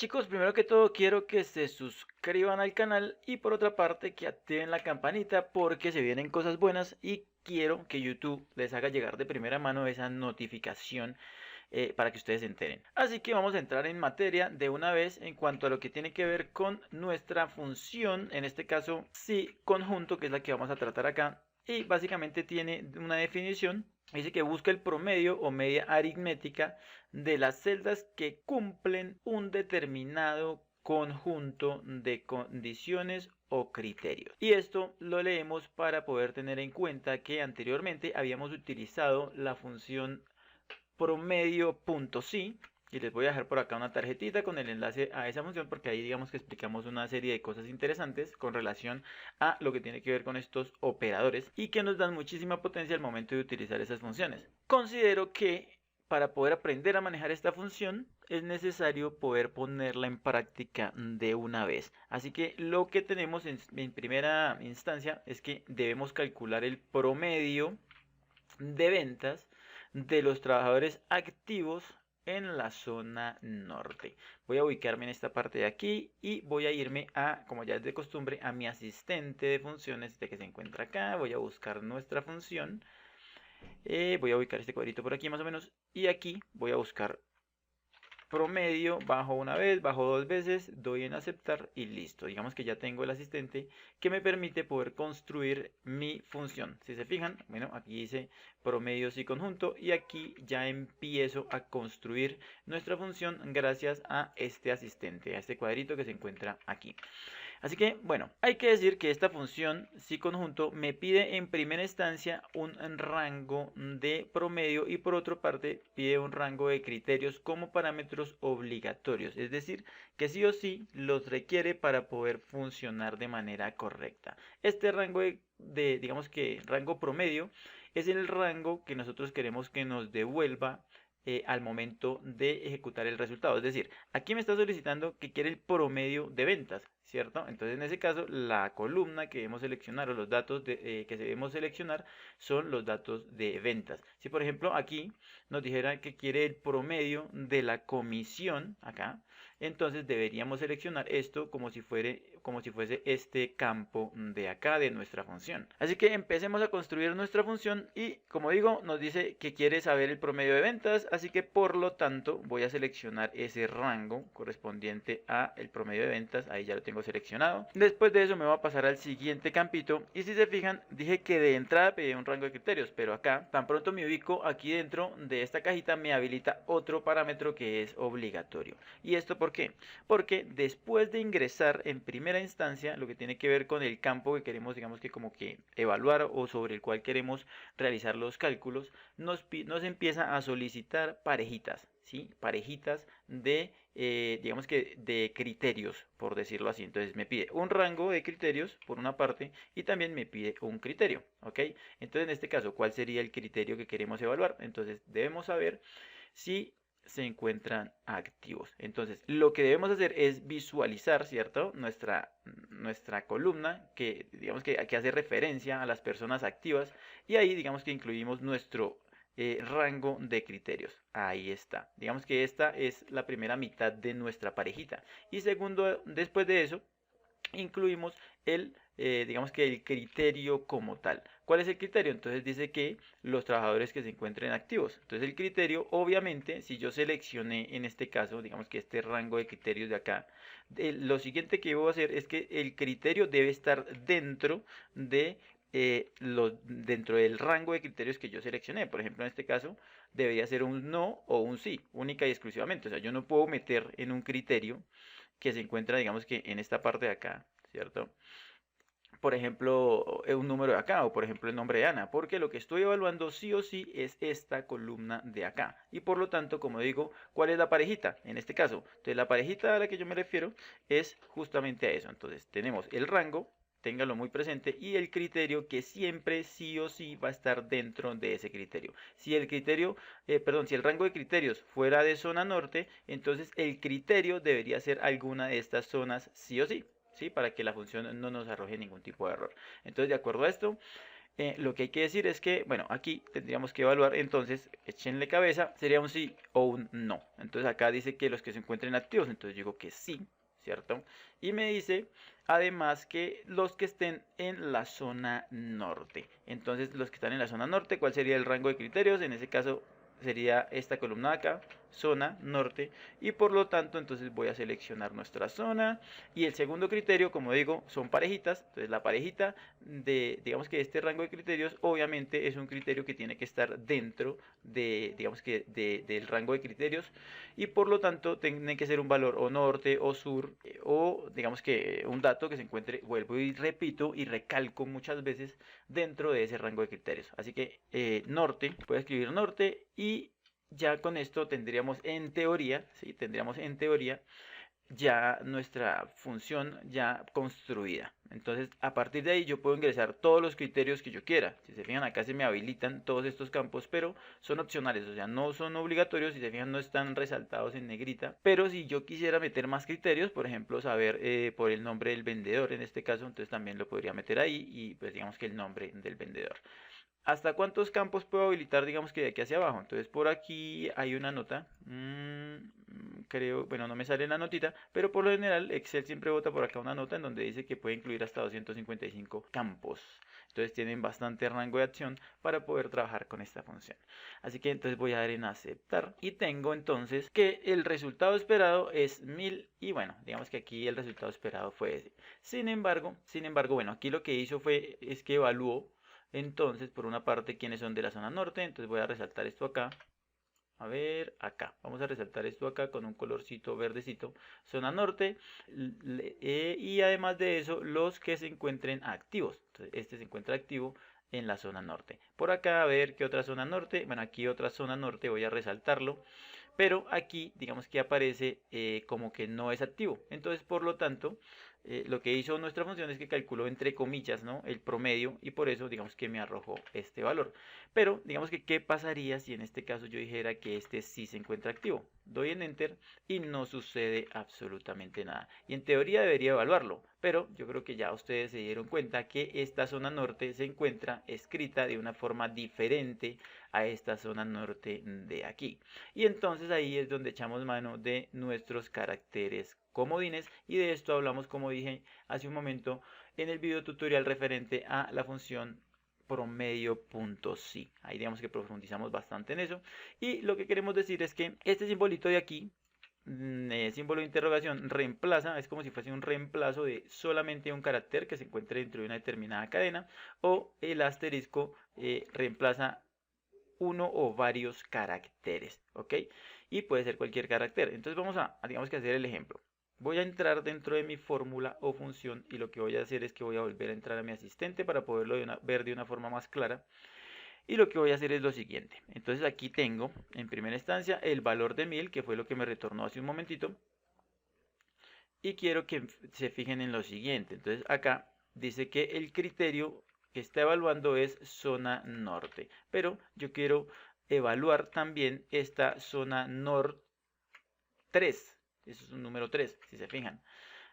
chicos, primero que todo quiero que se suscriban al canal y por otra parte que activen la campanita porque se vienen cosas buenas y quiero que YouTube les haga llegar de primera mano esa notificación para que ustedes se enteren. Así que vamos a entrar en materia de una vez en cuanto a lo que tiene que ver con nuestra función, en este caso sí conjunto, que es la que vamos a tratar acá. Y básicamente tiene una definición. Dice que busca el promedio o media aritmética de las celdas que cumplen un determinado conjunto de condiciones o criterios. Y esto lo leemos para poder tener en cuenta que anteriormente habíamos utilizado la función promedio.si, y les voy a dejar por acá una tarjetita con el enlace a esa función porque ahí digamos que explicamos una serie de cosas interesantes con relación a lo que tiene que ver con estos operadores y que nos dan muchísima potencia al momento de utilizar esas funciones. Considero que para poder aprender a manejar esta función es necesario poder ponerla en práctica de una vez. Así que lo que tenemos en primera instancia es que debemos calcular el promedio de ventas de los trabajadores activos en la zona norte. Voy a ubicarme en esta parte de aquí y voy a irme a, como ya es de costumbre, a mi asistente de funciones de que se encuentra acá. Voy a buscar nuestra función. Voy a ubicar este cuadrito por aquí más o menos y aquí voy a buscar promedio, bajo una vez, bajo dos veces, doy en aceptar y listo. Digamos que ya tengo el asistente que me permite poder construir mi función. Si se fijan, bueno, aquí dice promedio y conjunto y aquí ya empiezo a construir nuestra función gracias a este asistente, a este cuadrito que se encuentra aquí. Así que, bueno, hay que decir que esta función si conjunto me pide en primera instancia un rango de promedio y por otra parte pide un rango de criterios como parámetros obligatorios. Es decir, que sí o sí los requiere para poder funcionar de manera correcta. Este rango digamos que rango promedio es el rango que nosotros queremos que nos devuelva al momento de ejecutar el resultado. Es decir, aquí me está solicitando que quiere el promedio de ventas, ¿cierto? Entonces en ese caso la columna que debemos seleccionar o los datos que debemos seleccionar son los datos de ventas. Si por ejemplo aquí nos dijera que quiere el promedio de la comisión acá, entonces deberíamos seleccionar esto como si fuese este campo de acá de nuestra función. Así que empecemos a construir nuestra función y como digo nos dice que quiere saber el promedio de ventas, así que por lo tanto voy a seleccionar ese rango correspondiente a el promedio de ventas. Ahí ya lo tengo seleccionado. Después de eso me voy a pasar al siguiente campito y si se fijan dije que de entrada pedí un rango de criterios, pero acá tan pronto me ubico aquí dentro de esta cajita me habilita otro parámetro que es obligatorio. ¿Y esto por qué? Porque después de ingresar en primera instancia lo que tiene que ver con el campo que queremos, digamos que como que evaluar o sobre el cual queremos realizar los cálculos, nos empieza a solicitar parejitas, ¿sí? Parejitas de, digamos que de criterios, por decirlo así. Entonces me pide un rango de criterios por una parte y también me pide un criterio, ¿ok? Entonces en este caso, ¿cuál sería el criterio que queremos evaluar? Entonces debemos saber si se encuentran activos. Entonces, lo que debemos hacer es visualizar, ¿cierto? Nuestra columna que digamos que hace referencia a las personas activas y ahí digamos que incluimos nuestro rango de criterios. Ahí está. Digamos que esta es la primera mitad de nuestra parejita. Y segundo, después de eso, incluimos digamos que el criterio como tal. ¿Cuál es el criterio? Entonces dice que los trabajadores que se encuentren activos. Entonces el criterio, obviamente, si yo seleccioné en este caso, digamos que este rango de criterios de acá, lo siguiente que debo hacer es que el criterio debe estar dentro de dentro del rango de criterios que yo seleccioné. Por ejemplo, en este caso debería ser un no o un sí, única y exclusivamente. O sea, yo no puedo meter en un criterio que se encuentra, digamos que en esta parte de acá, ¿cierto? Por ejemplo, un número de acá o por ejemplo el nombre de Ana, porque lo que estoy evaluando sí o sí es esta columna de acá. Y por lo tanto, como digo, ¿cuál es la parejita? En este caso, entonces la parejita a la que yo me refiero es justamente a eso. Entonces tenemos el rango, téngalo muy presente, y el criterio que siempre sí o sí va a estar dentro de ese criterio. Si el criterio, si el rango de criterios fuera de zona norte, entonces el criterio debería ser alguna de estas zonas sí o sí. ¿Sí? Para que la función no nos arroje ningún tipo de error. Entonces, de acuerdo a esto, Lo que hay que decir es que, bueno, aquí tendríamos que evaluar, entonces, échenle cabeza, sería un sí o un no. Entonces acá dice que los que se encuentren activos, entonces digo que sí, ¿cierto? Y me dice, además, que los que estén en la zona norte. Entonces, los que están en la zona norte, ¿cuál sería el rango de criterios? En ese caso, sería esta columna de acá, zona norte, y por lo tanto entonces voy a seleccionar nuestra zona. Y el segundo criterio, como digo, son parejitas. Entonces la parejita de, digamos que este rango de criterios, obviamente es un criterio que tiene que estar dentro de, digamos que del rango de criterios, y por lo tanto tiene que ser un valor o norte o sur, o digamos que un dato que se encuentre, vuelvo y repito y recalco muchas veces, dentro de ese rango de criterios. Así que norte, voy a escribir norte, y ya con esto tendríamos en teoría, ¿sí? Tendríamos en teoría ya nuestra función ya construida. Entonces, a partir de ahí yo puedo ingresar todos los criterios que yo quiera. Si se fijan, acá se me habilitan todos estos campos, pero son opcionales, o sea, no son obligatorios. Si se fijan, no están resaltados en negrita. Pero si yo quisiera meter más criterios, por ejemplo, saber por el nombre del vendedor en este caso, entonces también lo podría meter ahí, y pues digamos que el nombre del vendedor. ¿Hasta cuántos campos puedo habilitar, digamos que de aquí hacia abajo? Entonces por aquí hay una nota, creo, bueno, no me sale la notita, pero por lo general Excel siempre bota por acá una nota en donde dice que puede incluir hasta 255 campos. Entonces tienen bastante rango de acción para poder trabajar con esta función. Así que entonces voy a dar en aceptar, y tengo entonces que el resultado esperado es 1000, y bueno, digamos que aquí el resultado esperado fue ese. Sin embargo, bueno, aquí lo que hizo es que evaluó entonces, por una parte, quiénes son de la zona norte. Entonces voy a resaltar esto acá. A ver, acá. Vamos a resaltar esto acá con un colorcito verdecito. Zona norte. Y además de eso, los que se encuentren activos. Entonces, este se encuentra activo en la zona norte. Por acá, a ver qué otra zona norte. Bueno, aquí otra zona norte, voy a resaltarlo. Pero aquí, digamos que aparece como que no es activo. Entonces, por lo tanto, lo que hizo nuestra función es que calculó entre comillas, ¿no?, el promedio, y por eso digamos que me arrojó este valor. Pero digamos que qué pasaría si en este caso yo dijera que este sí se encuentra activo. Doy en enter y no sucede absolutamente nada. Y en teoría debería evaluarlo, pero yo creo que ya ustedes se dieron cuenta que esta zona norte se encuentra escrita de una forma diferente a esta zona norte de aquí. Y entonces ahí es donde echamos mano de nuestros caracteres comodines, y de esto hablamos, como dije hace un momento, en el video tutorial referente a la función promedio.si. Ahí digamos que profundizamos bastante en eso, y lo que queremos decir es que este simbolito de aquí, símbolo de interrogación, reemplaza, es como si fuese un reemplazo de solamente un carácter que se encuentre dentro de una determinada cadena, o el asterisco reemplaza uno o varios caracteres, ¿ok? Y puede ser cualquier carácter. Entonces vamos digamos que hacer el ejemplo. Voy a entrar dentro de mi fórmula o función, y lo que voy a hacer es que voy a volver a entrar a mi asistente para poderlo ver de una forma más clara. Y lo que voy a hacer es lo siguiente. Entonces aquí tengo en primera instancia el valor de 1000, que fue lo que me retornó hace un momentito. Y quiero que se fijen en lo siguiente. Entonces acá dice que el criterio que está evaluando es zona norte, pero yo quiero evaluar también esta zona norte 3. Eso es un número 3, si se fijan.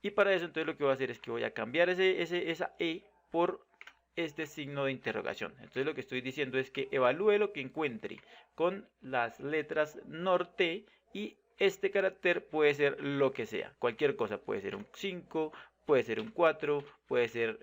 Y para eso entonces lo que voy a hacer es que voy a cambiar esa E por este signo de interrogación. Entonces lo que estoy diciendo es que evalúe lo que encuentre con las letras norte, y este carácter puede ser lo que sea, cualquier cosa. Puede ser un 5, puede ser un 4, puede ser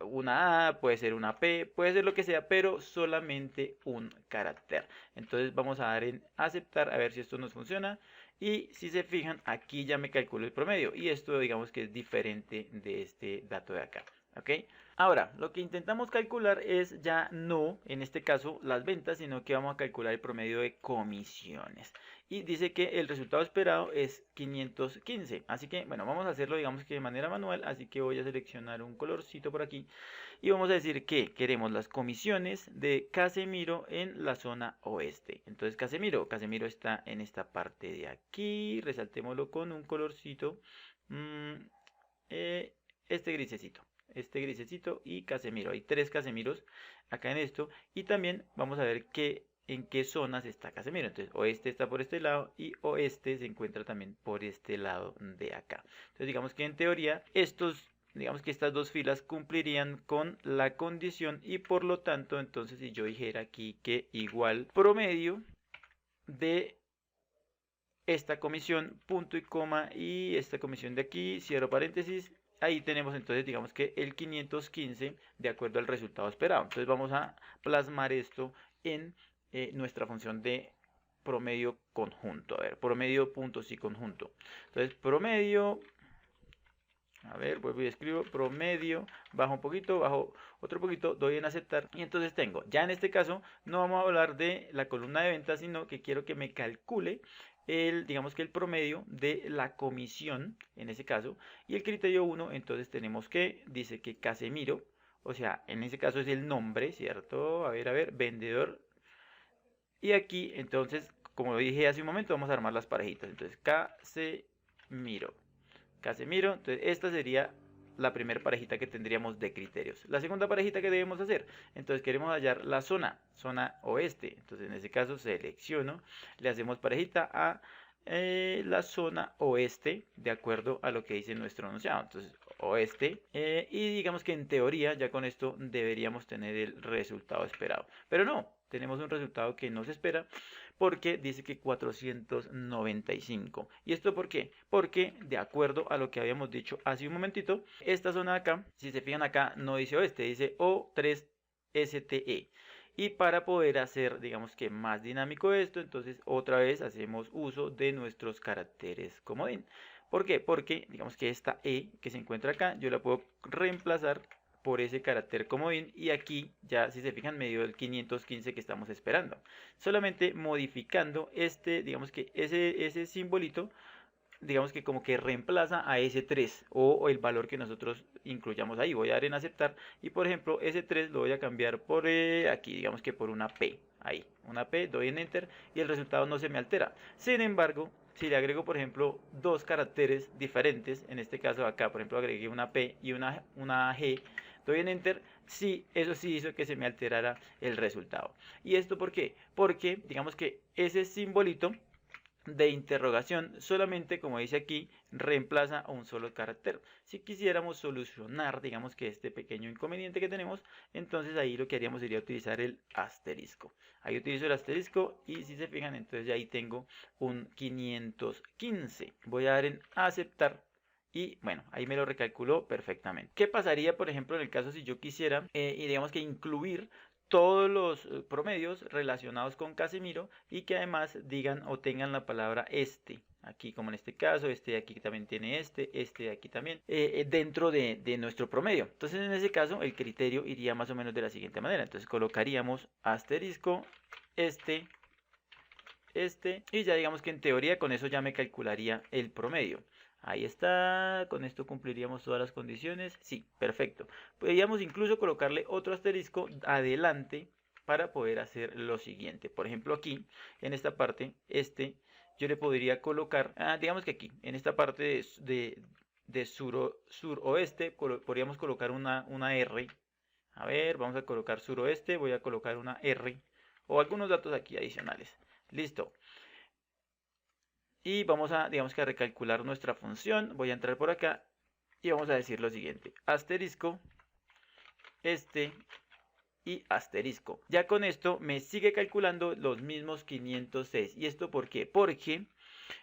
una A, puede ser una P, puede ser lo que sea, pero solamente un carácter. Entonces vamos a dar en aceptar, a ver si esto nos funciona. Y si se fijan, aquí ya me calculo el promedio, y esto digamos que es diferente de este dato de acá, ¿ok? Ahora, lo que intentamos calcular es ya no, en este caso, las ventas, sino que vamos a calcular el promedio de comisiones. Y dice que el resultado esperado es 515. Así que, bueno, vamos a hacerlo, digamos que de manera manual. Así que voy a seleccionar un colorcito por aquí, y vamos a decir que queremos las comisiones de Casemiro en la zona oeste. Entonces Casemiro está en esta parte de aquí. Resaltémoslo con un colorcito, este grisecito y Casemiro. Hay 3 Casemiros acá en esto, y también vamos a ver en qué zonas está Casemiro. Entonces oeste está por este lado, y oeste se encuentra también por este lado de acá. Entonces digamos que en teoría estos digamos que estas dos filas cumplirían con la condición y por lo tanto, entonces si yo dijera aquí que igual promedio de esta comisión, punto y coma, y esta comisión de aquí, cierro paréntesis, ahí tenemos entonces digamos que el 515 de acuerdo al resultado esperado. Entonces vamos a plasmar esto en nuestra función de promedio conjunto. A ver, promedio puntos y conjunto. Entonces promedio, a ver, vuelvo y escribo promedio, bajo un poquito, bajo otro poquito, doy en aceptar y entonces tengo, ya en este caso no vamos a hablar de la columna de ventas, sino que quiero que me calcule digamos que el promedio de la comisión, en ese caso, y el criterio 1, entonces tenemos que, dice que Casemiro, o sea, en ese caso es el nombre, ¿cierto? A ver, vendedor, y aquí, entonces, como dije hace un momento, vamos a armar las parejitas, entonces Casemiro, entonces esta sería la primera parejita que tendríamos de criterios. La segunda parejita que debemos hacer, entonces queremos hallar la zona oeste, entonces en este caso selecciono, le hacemos parejita a la zona oeste, de acuerdo a lo que dice nuestro enunciado, entonces oeste, y digamos que en teoría ya con esto deberíamos tener el resultado esperado, pero no, tenemos un resultado que no se espera, porque dice que 495. ¿Y esto por qué? Porque de acuerdo a lo que habíamos dicho hace un momentito, esta zona de acá, si se fijan acá, no dice oeste, dice O3STE. Y para poder hacer, digamos que más dinámico esto, entonces otra vez hacemos uso de nuestros caracteres comodín. ¿Por qué? Porque digamos que esta E que se encuentra acá, yo la puedo reemplazar por ese carácter comodín y aquí ya si se fijan me dio el 515 que estamos esperando, solamente modificando digamos que ese simbolito, digamos que como que reemplaza a ese 3 o el valor que nosotros incluyamos ahí. Voy a dar en aceptar y por ejemplo ese 3 lo voy a cambiar por aquí, digamos que por una P, ahí, una P, doy en enter y el resultado no se me altera. Sin embargo, si le agrego por ejemplo dos caracteres diferentes, en este caso acá por ejemplo agregué una P y una G, doy en enter, sí, eso sí hizo que se me alterara el resultado. ¿Y esto por qué? Porque digamos que ese simbolito de interrogación solamente, como dice aquí, reemplaza a un solo carácter. Si quisiéramos solucionar, digamos que este pequeño inconveniente que tenemos, entonces ahí lo que haríamos sería utilizar el asterisco. Ahí utilizo el asterisco y si se fijan, entonces ya ahí tengo un 515. Voy a dar en aceptar. Y bueno, ahí me lo recalculó perfectamente. ¿Qué pasaría, por ejemplo, en el caso si yo quisiera, y digamos que incluir todos los promedios relacionados con Casemiro y que además digan o tengan la palabra este? Aquí como en este caso, este de aquí también tiene este de aquí también, dentro de nuestro promedio. Entonces en ese caso el criterio iría más o menos de la siguiente manera. Entonces colocaríamos asterisco, este, y ya digamos que en teoría con eso ya me calcularía el promedio. Ahí está, con esto cumpliríamos todas las condiciones. Sí, perfecto. Podríamos incluso colocarle otro asterisco adelante para poder hacer lo siguiente. Por ejemplo aquí, en esta parte, yo le podría colocar, digamos que aquí, en esta parte de suroeste, podríamos colocar una R. A ver, vamos a colocar suroeste, voy a colocar una R o algunos datos aquí adicionales. Listo. Y vamos a, digamos que a recalcular nuestra función. Voy a entrar por acá y vamos a decir lo siguiente. Asterisco, y asterisco. Ya con esto me sigue calculando los mismos 506. ¿Y esto por qué? Porque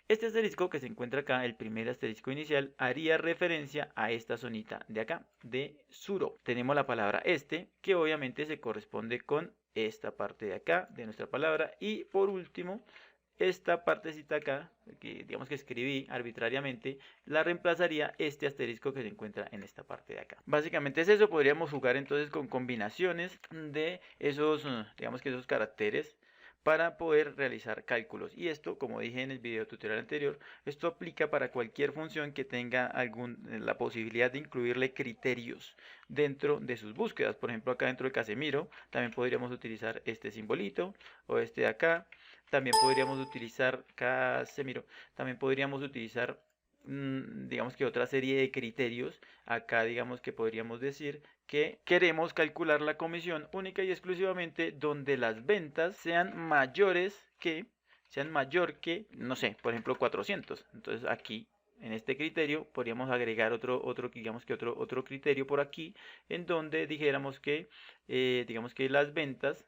este asterisco que se encuentra acá, el primer asterisco inicial, haría referencia a esta zonita de acá, de suro. Tenemos la palabra que obviamente se corresponde con esta parte de acá, de nuestra palabra. Y por último, esta partecita acá, que digamos que escribí arbitrariamente, la reemplazaría este asterisco que se encuentra en esta parte de acá. Básicamente es eso. Podríamos jugar entonces con combinaciones de esos, digamos que esos caracteres para poder realizar cálculos. Y esto, como dije en el video tutorial anterior, esto aplica para cualquier función que tenga la posibilidad de incluirle criterios dentro de sus búsquedas. Por ejemplo, acá dentro de Casemiro también podríamos utilizar este simbolito o este de acá. También podríamos utilizar Casemiro, también podríamos utilizar digamos que otra serie de criterios. Acá digamos que podríamos decir que queremos calcular la comisión única y exclusivamente donde las ventas sean mayor que, no sé, por ejemplo 400. Entonces aquí en este criterio podríamos agregar otro criterio por aquí, en donde dijéramos que, digamos que las ventas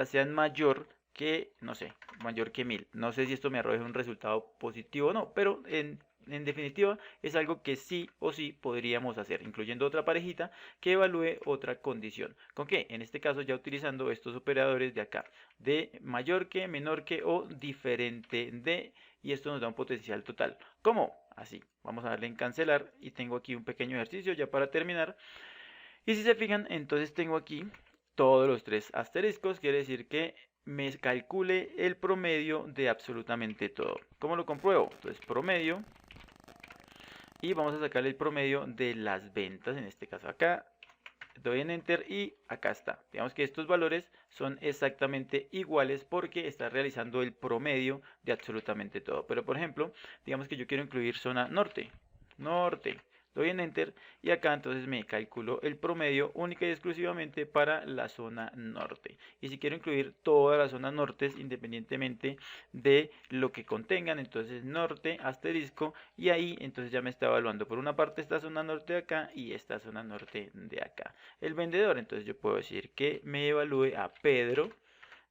sean mayor que, no sé, mayor que 1000. No sé si esto me arroja un resultado positivo o no, pero en definitiva es algo que sí o sí podríamos hacer, incluyendo otra parejita que evalúe otra condición. ¿Con qué? En este caso ya utilizando estos operadores de acá, de mayor que, menor que o diferente de, y esto nos da un potencial total. ¿Cómo? Así. Vamos a darle en cancelar y tengo aquí un pequeño ejercicio ya para terminar. Y si se fijan, entonces tengo aquí todos los tres asteriscos, quiere decir que me calcule el promedio de absolutamente todo. ¿Cómo lo compruebo? Entonces promedio, y vamos a sacar el promedio de las ventas, en este caso acá, doy en enter y acá está. Digamos que estos valores son exactamente iguales porque está realizando el promedio de absolutamente todo. Pero por ejemplo, digamos que yo quiero incluir zona norte, doy en enter y acá entonces me calculo el promedio única y exclusivamente para la zona norte. Y si quiero incluir todas las zonas nortes independientemente de lo que contengan, entonces norte asterisco, y ahí entonces ya me está evaluando por una parte esta zona norte de acá y esta zona norte de acá. El vendedor, entonces yo puedo decir que me evalúe a Pedro.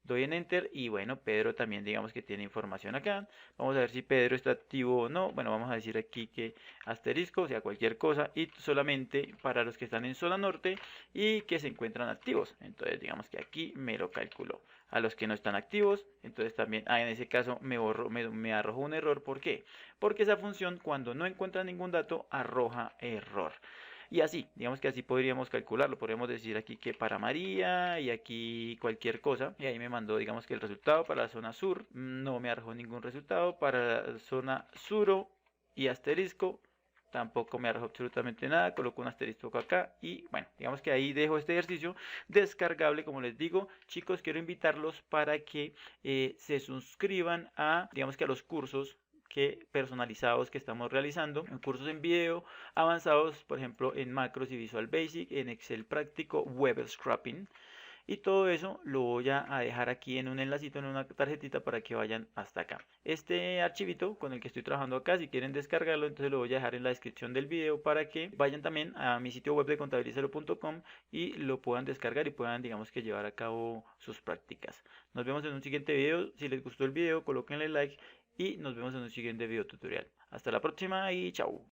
Doy en enter y bueno, Pedro también digamos que tiene información acá. Vamos a ver si Pedro está activo o no. Bueno, vamos a decir aquí que asterisco, o sea, cualquier cosa, y solamente para los que están en zona norte y que se encuentran activos. Entonces digamos que aquí me lo calculó. A los que no están activos, entonces también, en ese caso me arrojó un error. ¿Por qué? Porque esa función cuando no encuentra ningún dato arroja error. Y así, digamos que así podríamos calcularlo. Podríamos decir aquí que para María y aquí cualquier cosa. Y ahí me mandó, digamos que el resultado para la zona sur. No me arrojó ningún resultado. Para la zona suro y asterisco tampoco me arrojó absolutamente nada. Coloco un asterisco acá y bueno, digamos que ahí dejo este ejercicio descargable. Como les digo, chicos, quiero invitarlos para que se suscriban a, digamos que a los cursos personalizados que estamos realizando, en cursos en video avanzados, por ejemplo en macros y Visual Basic, en Excel práctico, web scrapping, y todo eso lo voy a dejar aquí en un enlacito, en una tarjetita, para que vayan hasta acá. Este archivito con el que estoy trabajando acá, si quieren descargarlo, entonces lo voy a dejar en la descripción del video para que vayan también a mi sitio web de contabilicero.com y lo puedan descargar y puedan, digamos que, llevar a cabo sus prácticas. Nos vemos en un siguiente video. Si les gustó el video, colóquenle like y nos vemos en un siguiente video tutorial. Hasta la próxima y chao.